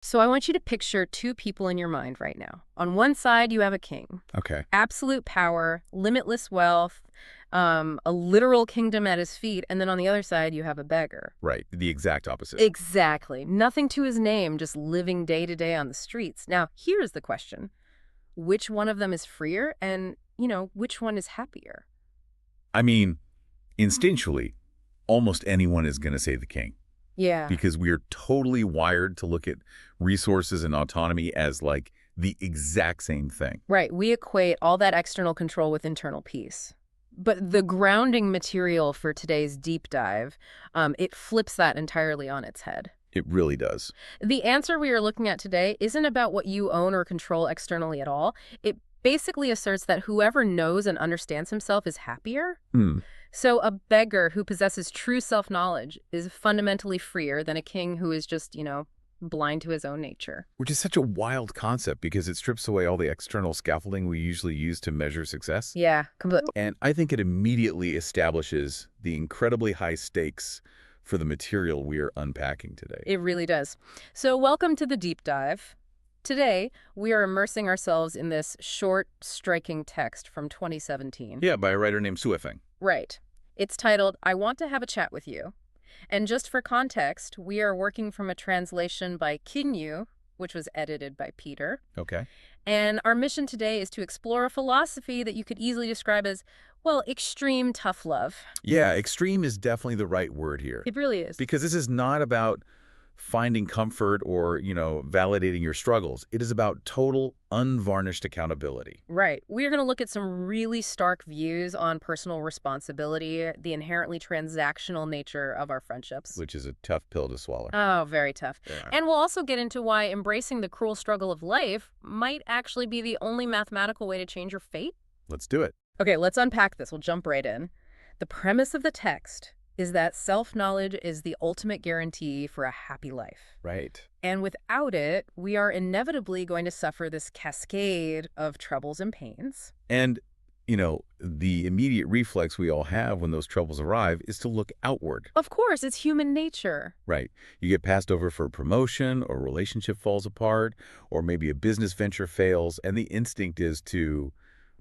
So I want you to picture two people in your mind right now. On one side, you have a king. Okay. Absolute power, limitless wealth, a literal kingdom at his feet. And then on the other side, you have a beggar. Right. The exact opposite. Exactly. Nothing to his name, just living day to day on the streets. Now, here's the question. Which one of them is freer and, which one is happier? I mean, instinctually, almost anyone is going to say the king Yeah. because we are totally wired to look at resources and autonomy as like the exact same thing. Right. We equate all that external control with internal peace. But the grounding material for today's deep dive, it flips that entirely on its head. It really does. The answer we are looking at today isn't about what you own or control externally at all. It basically asserts that whoever knows and understands himself is happier. Hmm. So a beggar who possesses true self-knowledge is fundamentally freer than a king who is just, blind to his own nature. Which is such a wild concept because it strips away all the external scaffolding we usually use to measure success. Yeah, completely. And I think it immediately establishes the incredibly high stakes for the material we are unpacking today. It really does. So welcome to the deep dive. Today, we are immersing ourselves in this short, striking text from 2017. Yeah, by a writer named Suifeng. Right. It's titled, I Want to Have a Chat with You. And just for context, we are working from a translation by Kinyu, which was edited by Peter. Okay. And our mission today is to explore a philosophy that you could easily describe as, well, extreme tough love. Yeah, extreme is definitely the right word here. It really is. Because this is not about finding comfort or, validating your struggles. It is about total, unvarnished accountability. Right. We're going to look at some really stark views on personal responsibility, the inherently transactional nature of our friendships. Which is a tough pill to swallow. Oh, very tough. Yeah. And we'll also get into why embracing the cruel struggle of life might actually be the only mathematical way to change your fate. Let's do it. Okay, let's unpack this. We'll jump right in. The premise of the text is that self-knowledge is the ultimate guarantee for a happy life. Right. And without it, we are inevitably going to suffer this cascade of troubles and pains. And, the immediate reflex we all have when those troubles arrive is to look outward. Of course, it's human nature. Right. You get passed over for a promotion, or a relationship falls apart, or maybe a business venture fails, and the instinct is to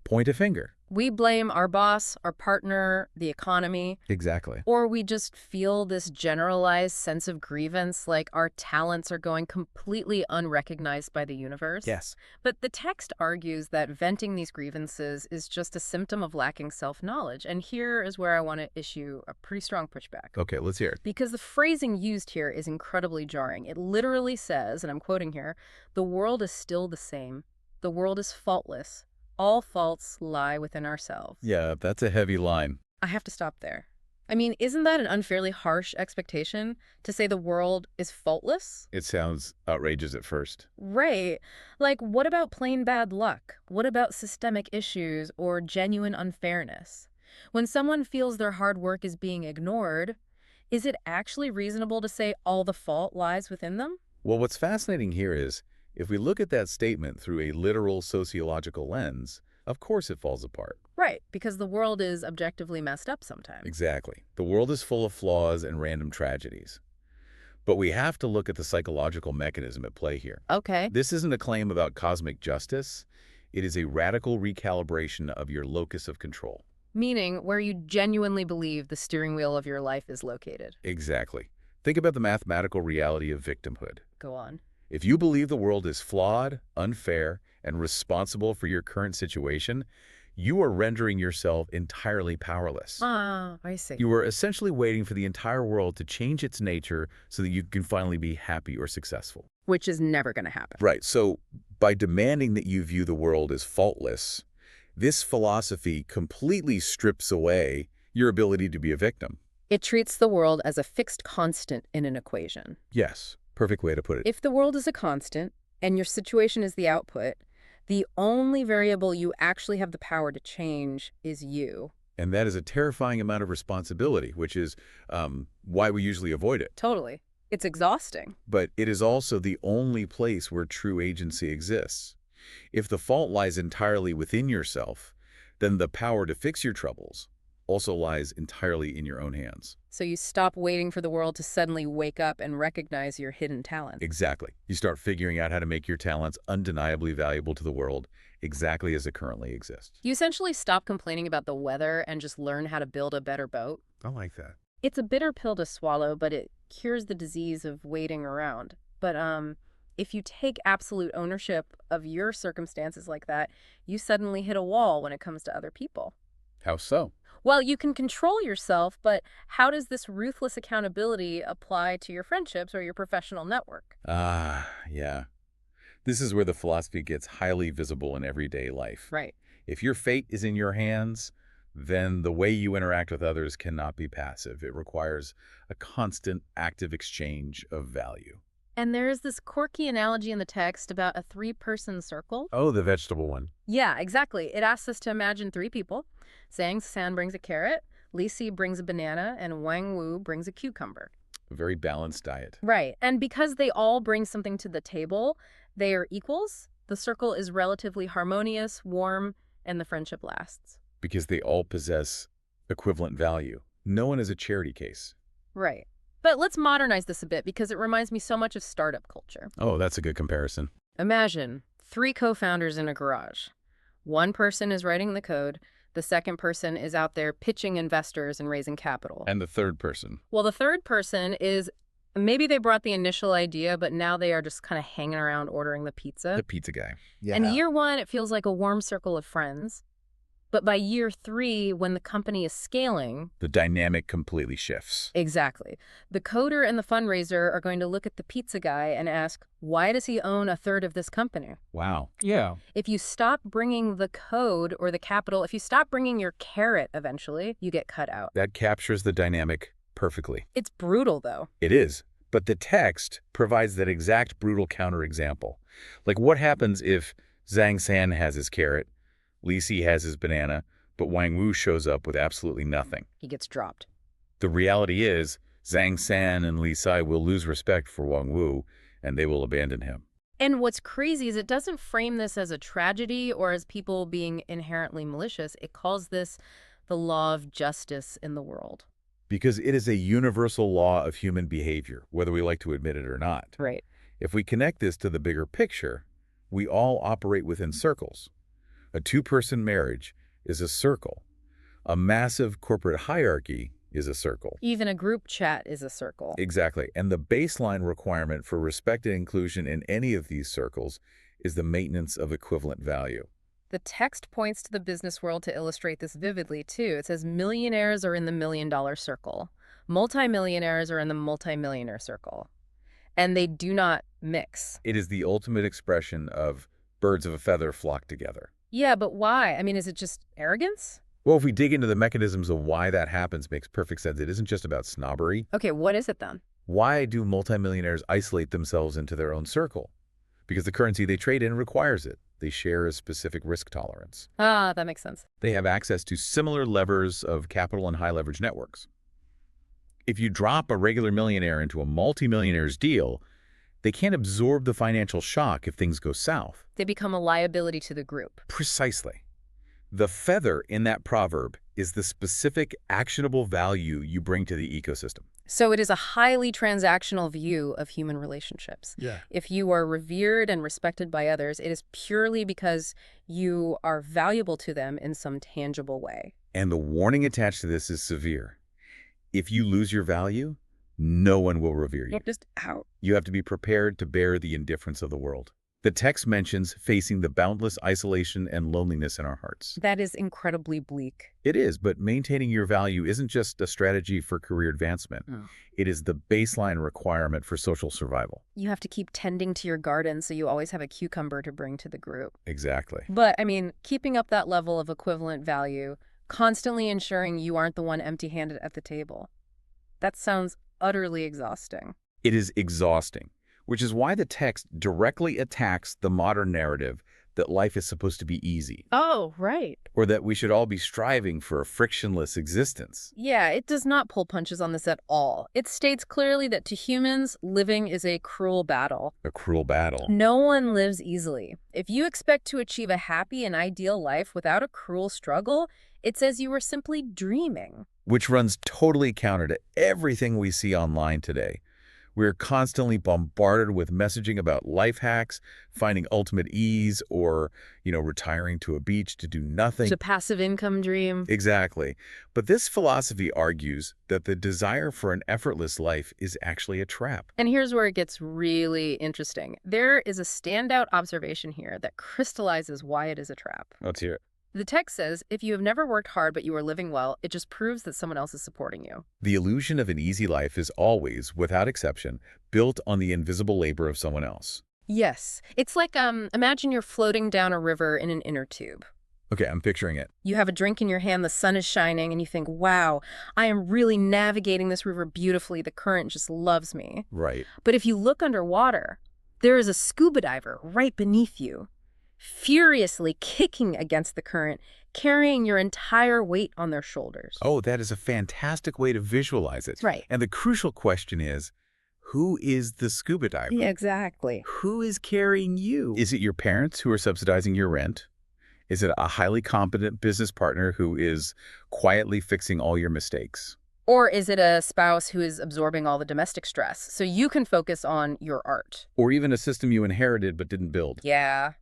point a finger. We blame our boss, our partner, the economy. Exactly. Or we just feel this generalized sense of grievance, like our talents are going completely unrecognized by the universe. Yes. But the text argues that venting these grievances is just a symptom of lacking self-knowledge. And here is where I want to issue a pretty strong pushback. Okay, let's hear it. Because the phrasing used here is incredibly jarring. It literally says, and I'm quoting here, the world is still the same. The world is faultless. All faults lie within ourselves. Yeah, that's a heavy line. I have to stop there. I mean, isn't that an unfairly harsh expectation to say the world is faultless? It sounds outrageous at first. Right. Like, what about plain bad luck? What about systemic issues or genuine unfairness? When someone feels their hard work is being ignored, is it actually reasonable to say all the fault lies within them? Well, what's fascinating here is, if we look at that statement through a literal sociological lens, of course it falls apart. Right, because the world is objectively messed up sometimes. Exactly. The world is full of flaws and random tragedies. But we have to look at the psychological mechanism at play here. Okay. This isn't a claim about cosmic justice. It is a radical recalibration of your locus of control. Meaning where you genuinely believe the steering wheel of your life is located. Exactly. Think about the mathematical reality of victimhood. Go on. If you believe the world is flawed, unfair, and responsible for your current situation, you are rendering yourself entirely powerless. Ah, I see. You are essentially waiting for the entire world to change its nature so that you can finally be happy or successful. Which is never going to happen. Right. So by demanding that you view the world as faultless, this philosophy completely strips away your ability to be a victim. It treats the world as a fixed constant in an equation. Yes. Perfect way to put it. If the world is a constant and your situation is the output, the only variable you actually have the power to change is you. And that is a terrifying amount of responsibility, which is why we usually avoid it. Totally. It's exhausting. But it is also the only place where true agency exists. If the fault lies entirely within yourself, then the power to fix your troubles, also lies entirely in your own hands. So you stop waiting for the world to suddenly wake up and recognize your hidden talents. Exactly. You start figuring out how to make your talents undeniably valuable to the world, exactly as it currently exists. You essentially stop complaining about the weather and just learn how to build a better boat. I like that. It's a bitter pill to swallow, but it cures the disease of waiting around. But if you take absolute ownership of your circumstances like that, you suddenly hit a wall when it comes to other people. How so? Well, you can control yourself, but how does this ruthless accountability apply to your friendships or your professional network? Yeah. This is where the philosophy gets highly visible in everyday life. Right. If your fate is in your hands, then the way you interact with others cannot be passive. It requires a constant, active exchange of value. And there is this quirky analogy in the text about a three-person circle. Oh, the vegetable one. Yeah, exactly. It asks us to imagine three people. Zhang San brings a carrot, Li Si brings a banana, and Wang Wu brings a cucumber. A very balanced diet. Right. And because they all bring something to the table, they are equals. The circle is relatively harmonious, warm, and the friendship lasts. Because they all possess equivalent value. No one is a charity case. Right. But let's modernize this a bit because it reminds me so much of startup culture. Oh, that's a good comparison. Imagine 3 co-founders in a garage. One person is writing the code. The second person is out there pitching investors and raising capital. And the third person? Well, the third person is maybe they brought the initial idea, but now they are just kind of hanging around ordering the pizza. The pizza guy. Yeah. And year 1, it feels like a warm circle of friends. But by year 3, when the company is scaling... the dynamic completely shifts. Exactly. The coder and the fundraiser are going to look at the pizza guy and ask, why does he own a third of this company? Wow. Yeah. If you stop bringing the code or the capital, if you stop bringing your carrot eventually, you get cut out. That captures the dynamic perfectly. It's brutal, though. It is. But the text provides that exact brutal counterexample. Like what happens if Zhang San has his carrot, Li Si has his banana, but Wang Wu shows up with absolutely nothing? He gets dropped. The reality is, Zhang San and Li Si will lose respect for Wang Wu, and they will abandon him. And what's crazy is it doesn't frame this as a tragedy or as people being inherently malicious. It calls this the law of justice in the world. Because it is a universal law of human behavior, whether we like to admit it or not. Right. If we connect this to the bigger picture, we all operate within circles. A 2-person marriage is a circle. A massive corporate hierarchy is a circle. Even a group chat is a circle. Exactly. And the baseline requirement for respect and inclusion in any of these circles is the maintenance of equivalent value. The text points to the business world to illustrate this vividly, too. It says millionaires are in the million-dollar circle. Multimillionaires are in the multimillionaire circle. And they do not mix. It is the ultimate expression of birds of a feather flock together. Yeah, but why? I mean, is it just arrogance? Well, if we dig into the mechanisms of why that happens, makes perfect sense. It isn't just about snobbery. Okay, what is it then? Why do multimillionaires isolate themselves into their own circle? Because the currency they trade in requires it. They share a specific risk tolerance. Ah, that makes sense. They have access to similar levers of capital and high-leverage networks. If you drop a regular millionaire into a multimillionaire's deal, they can't absorb the financial shock if things go south. They become a liability to the group. Precisely. The feather in that proverb is the specific actionable value you bring to the ecosystem. So it is a highly transactional view of human relationships. Yeah. If you are revered and respected by others, it is purely because you are valuable to them in some tangible way. And the warning attached to this is severe. If you lose your value, no one will revere you. You're just out. You have to be prepared to bear the indifference of the world. The text mentions facing the boundless isolation and loneliness in our hearts. That is incredibly bleak. It is, but maintaining your value isn't just a strategy for career advancement. Oh. It is the baseline requirement for social survival. You have to keep tending to your garden so you always have a cucumber to bring to the group. Exactly. But, I mean, keeping up that level of equivalent value, constantly ensuring you aren't the one empty-handed at the table. That sounds utterly exhausting. It is exhausting, which is why the text directly attacks the modern narrative that life is supposed to be easy, Oh, right. or that we should all be striving for a frictionless existence. Yeah, it does not pull punches on this at all. It states clearly that to humans, living is a cruel battle. A cruel battle. No one lives easily. If you expect to achieve a happy and ideal life without a cruel struggle, it says you are simply dreaming. Which runs totally counter to everything we see online today. We're constantly bombarded with messaging about life hacks, finding ultimate ease, or, retiring to a beach to do nothing. It's a passive income dream. Exactly. But this philosophy argues that the desire for an effortless life is actually a trap. And here's where it gets really interesting. There is a standout observation here that crystallizes why it is a trap. Let's hear it. The text says, if you have never worked hard but you are living well, it just proves that someone else is supporting you. The illusion of an easy life is always, without exception, built on the invisible labor of someone else. Yes. It's like, imagine you're floating down a river in an inner tube. Okay, I'm picturing it. You have a drink in your hand, the sun is shining, and you think, wow, I am really navigating this river beautifully. The current just loves me. Right. But if you look underwater, there is a scuba diver right beneath you, furiously kicking against the current, carrying your entire weight on their shoulders. Oh, that is a fantastic way to visualize it. Right. And the crucial question is, who is the scuba diver? Yeah, exactly. Who is carrying you? Is it your parents who are subsidizing your rent? Is it a highly competent business partner who is quietly fixing all your mistakes? Or is it a spouse who is absorbing all the domestic stress so you can focus on your art? Or even a system you inherited but didn't build? Yeah.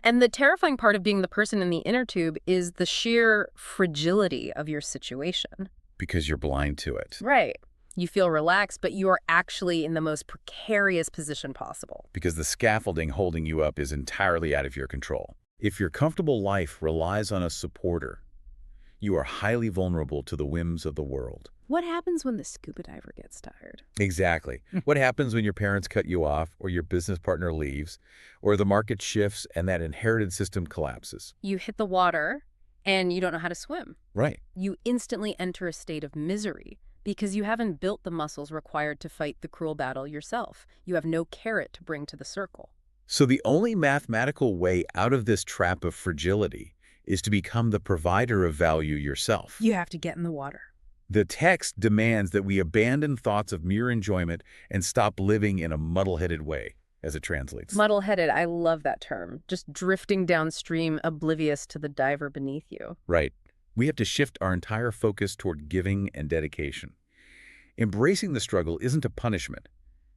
And the terrifying part of being the person in the inner tube is the sheer fragility of your situation. Because you're blind to it. Right. You feel relaxed, but you are actually in the most precarious position possible. Because the scaffolding holding you up is entirely out of your control. If your comfortable life relies on a supporter, you are highly vulnerable to the whims of the world. What happens when the scuba diver gets tired? Exactly. What happens when your parents cut you off, or your business partner leaves, or the market shifts and that inherited system collapses? You hit the water and you don't know how to swim. Right. You instantly enter a state of misery because you haven't built the muscles required to fight the cruel battle yourself. You have no carrot to bring to the circle. So the only mathematical way out of this trap of fragility is to become the provider of value yourself. You have to get in the water. The text demands that we abandon thoughts of mere enjoyment and stop living in a muddle-headed way, as it translates. Muddle-headed, I love that term. Just drifting downstream, oblivious to the diver beneath you. Right. We have to shift our entire focus toward giving and dedication. Embracing the struggle isn't a punishment.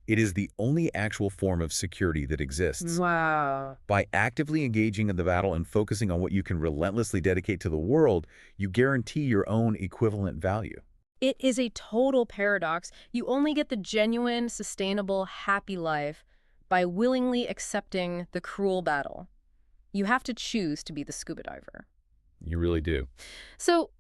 It is the only actual form of security that exists. Wow. By actively engaging in the battle and focusing on what you can relentlessly dedicate to the world, you guarantee your own equivalent value. It is a total paradox. You only get the genuine, sustainable, happy life by willingly accepting the cruel battle. You have to choose to be the scuba diver. You really do. So,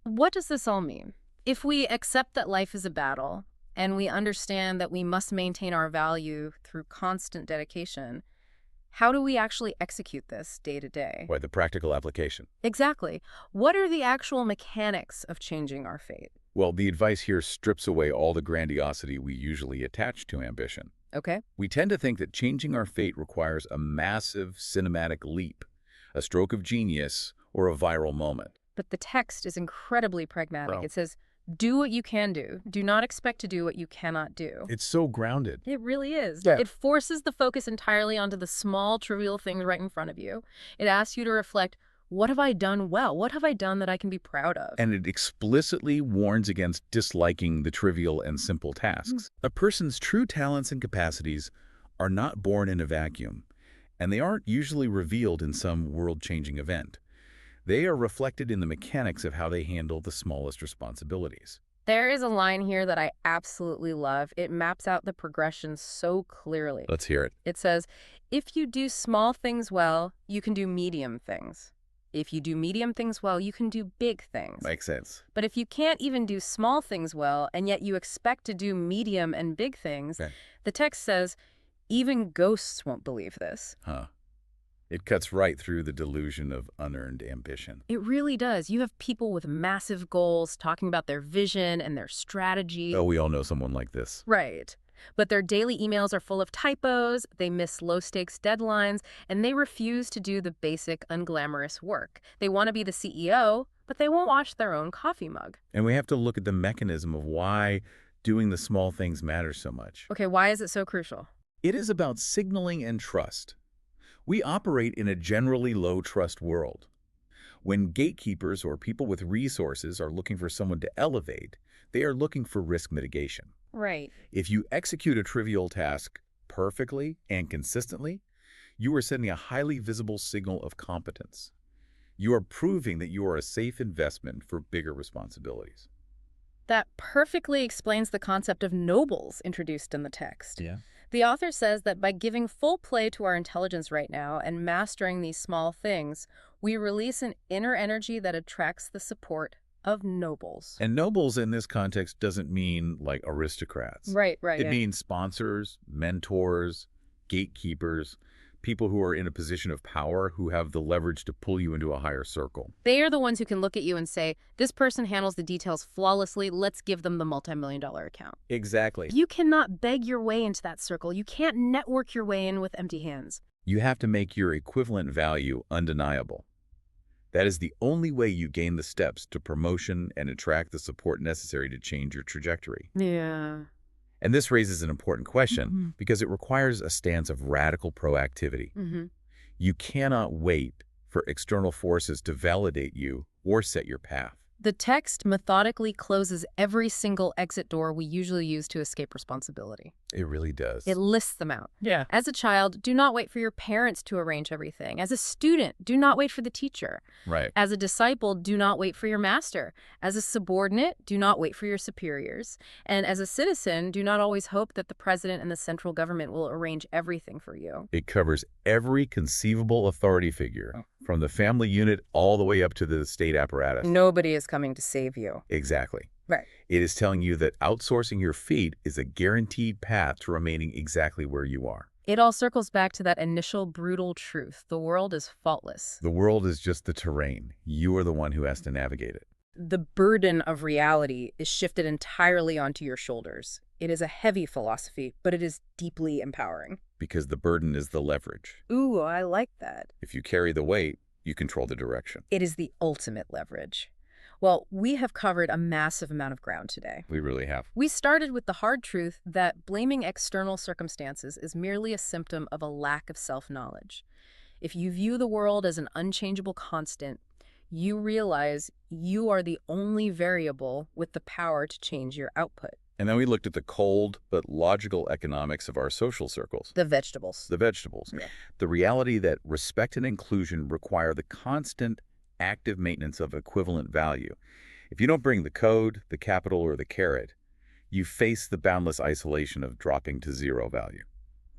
what does this all mean? If we accept that life is a battle, and we understand that we must maintain our value through constant dedication, how do we actually execute this day to day? Why, the practical application. Exactly. What are the actual mechanics of changing our fate? Well, the advice here strips away all the grandiosity we usually attach to ambition. Okay. We tend to think that changing our fate requires a massive cinematic leap, a stroke of genius, or a viral moment. But the text is incredibly pragmatic. Well, It says, do what you can do. Do not expect to do what you cannot do. it's so grounded. It really is. Yeah. It forces the focus entirely onto the small, trivial things right in front of you. It asks you to reflect, what have I done well? What have I done that I can be proud of? And it explicitly warns against disliking the trivial and simple tasks. A person's true talents and capacities are not born in a vacuum, and they aren't usually revealed in some world-changing event. They are reflected in the mechanics of how they handle the smallest responsibilities. There is a line here that I absolutely love. It maps out the progression so clearly. Let's hear it. It says, if you do small things well, you can do medium things. If you do medium things well, you can do big things. Makes sense. But if you can't even do small things well, and yet you expect to do medium and big things, Okay. the text says, even ghosts won't believe this. Huh. It cuts right through the delusion of unearned ambition. It really does. You have people with massive goals talking about their vision and their strategy. Oh, we all know someone like this. Right. But their daily emails are full of typos, they miss low-stakes deadlines, and they refuse to do the basic, unglamorous work. They want to be the CEO, but they won't wash their own coffee mug. And we have to look at the mechanism of why doing the small things matters so much. Okay, why is it so crucial? It is about signaling and trust. We operate in a generally low-trust world. When gatekeepers or people with resources are looking for someone to elevate, they are looking for risk mitigation. Right. If you execute a trivial task perfectly and consistently, you are sending a highly visible signal of competence. You are proving that you are a safe investment for bigger responsibilities. That perfectly explains the concept of nobles introduced in the text. Yeah. The author says that by giving full play to our intelligence right now and mastering these small things, we release an inner energy that attracts the support of nobles. And nobles in this context doesn't mean like aristocrats. Right, It yeah. means sponsors, mentors, gatekeepers, people who are in a position of power who have the leverage to pull you into a higher circle. They are the ones who can look at you and say, this person handles the details flawlessly, let's give them the multi-million-dollar account. Exactly. You cannot beg your way into that circle. You can't network your way in with empty hands. You have to make your equivalent value undeniable. That is the only way you gain the steps to promotion and attract the support necessary to change your trajectory. Yeah. And this raises an important question Mm-hmm. because it requires a stance of radical proactivity. Mm-hmm. You cannot wait for external forces to validate you or set your path. The text methodically closes every single exit door we usually use to escape responsibility. It really does. It lists them out. Yeah. As a child, do not wait for your parents to arrange everything. As a student, do not wait for the teacher. Right. As a disciple, do not wait for your master. As a subordinate, do not wait for your superiors. And as a citizen, do not always hope that the president and the central government will arrange everything for you. It covers every conceivable authority figure, from the family unit all the way up to the state apparatus. Nobody is coming to save you. Exactly. Right. It is telling you that outsourcing your feat is a guaranteed path to remaining exactly where you are. It all circles back to that initial brutal truth. The world is faultless. The world is just the terrain. You are the one who has to navigate it. The burden of reality is shifted entirely onto your shoulders. It is a heavy philosophy, but it is deeply empowering. Because the burden is the leverage. Ooh, I like that. If you carry the weight, you control the direction. It is the ultimate leverage. Well, we have covered a massive amount of ground today. We really have. We started with the hard truth that blaming external circumstances is merely a symptom of a lack of self-knowledge. If you view the world as an unchangeable constant, you realize you are the only variable with the power to change your output. And then we looked at the cold but logical economics of our social circles. The vegetables. The vegetables. Yeah. The reality that respect and inclusion require the constant active maintenance of equivalent value. If you don't bring the code, the capital, or the carrot, you face the boundless isolation of dropping to zero value.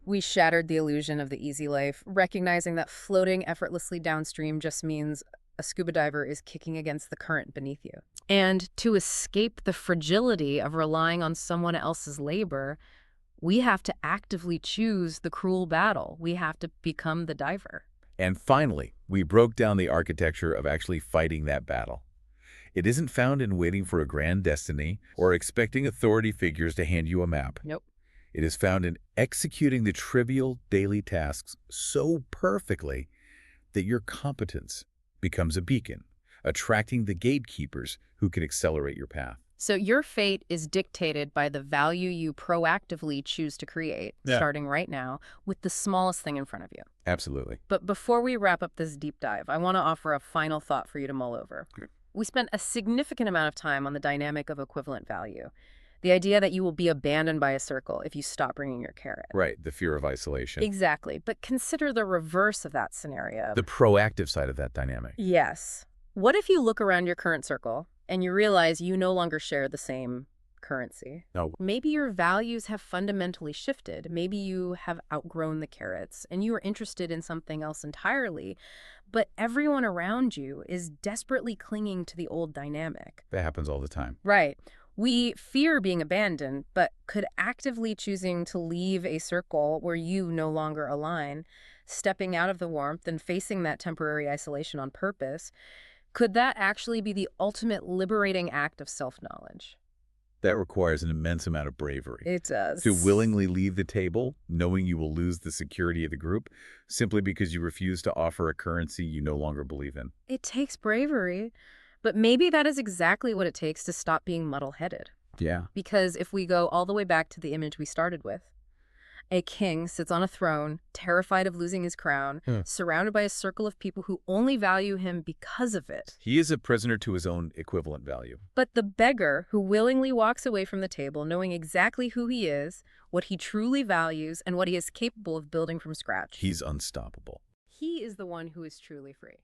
We shattered the illusion of the easy life, recognizing that floating effortlessly downstream just means a scuba diver is kicking against the current beneath you. And to escape the fragility of relying on someone else's labor, we have to actively choose the cruel battle. We have to become the diver. And finally, we broke down the architecture of actually fighting that battle. It isn't found in waiting for a grand destiny or expecting authority figures to hand you a map. Nope. It is found in executing the trivial daily tasks so perfectly that your competence becomes a beacon, attracting the gatekeepers who can accelerate your path. So your fate is dictated by the value you proactively choose to create, starting right now, with the smallest thing in front of you. Absolutely. But before we wrap up this deep dive, I want to offer a final thought for you to mull over. Okay. We spent a significant amount of time on the dynamic of equivalent value. The idea that you will be abandoned by a circle if you stop bringing your carrot. Right, the fear of isolation. Exactly. But consider the reverse of that scenario. The proactive side of that dynamic. Yes. What if you look around your current circle and you realize you no longer share the same currency? No. Maybe your values have fundamentally shifted. Maybe you have outgrown the carrots and you are interested in something else entirely. But everyone around you is desperately clinging to the old dynamic. That happens all the time. Right. We fear being abandoned, but could actively choosing to leave a circle where you no longer align, stepping out of the warmth and facing that temporary isolation on purpose, could that actually be the ultimate liberating act of self-knowledge? That requires an immense amount of bravery. It To does. willingly leave the table, knowing you will lose the security of the group, simply because you refuse to offer a currency you no longer believe in. It takes bravery, but maybe that is exactly what it takes to stop being muddle-headed. Yeah. Because if we go all the way back to the image we started with, a king sits on a throne, terrified of losing his crown, surrounded by a circle of people who only value him because of it. He is a prisoner to his own equivalent value. But the beggar who willingly walks away from the table knowing exactly who he is, what he truly values, and what he is capable of building from scratch. He's unstoppable. He is the one who is truly free.